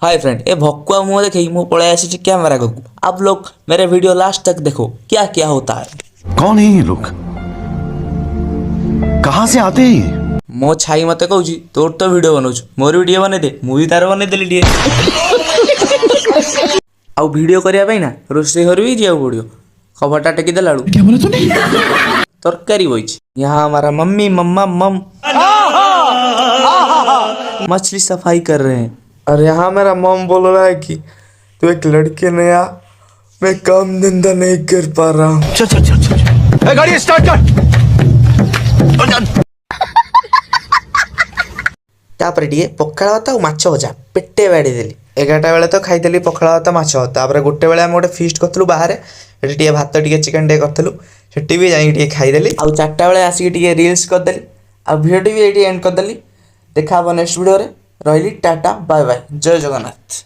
Hi friend, ये भक्कुआ मुंह देखे मुँह पड़े आसी कैमरा को। आप लोग मेरे वीडियो लास्ट तक देखो, क्या क्या होता है। कौन है ये लोग? कहां से आते हैं ये? मो छाई मते कहूँ तोर तो वीडियो बनाऊँ, मोर वीडियो बने दे, मुझे तार बने देली टे। आउ वीडियो करने ना रोषे घर भी जाऊ पड़ो। खबरटा टेकी देला क्या बोला तूने? तरकारी बही। यहाँ हमारा मम्मी मम्मा मम मछली सफाई कर रहे हैं। और यहाँ मेरा मम बोल रहा है कि तू एक लड़के नया, मैं काम धंधा नहीं कर पा रहा हूँ। चल चल चल चल, गाड़ी स्टार्ट कर। तापर टे पखाड़ भात और माछ भजा पेटे बाड़ी देली। 11टा बेले तो खाई पखाड़ भात माछ तापर गोटे बेले आम गोटे फिस्ट करूँ बाहर। टे भात टे चिकेन टे करूँ से भी जाइए खाईदेली। आ 4टा बेले आसिक रिल्स करदेली। आ भिडियो भी ये एंड करदेली। देखा नेक्स्ट वीडियो रे। रही टाटा बाय बाय, जय जगन्नाथ।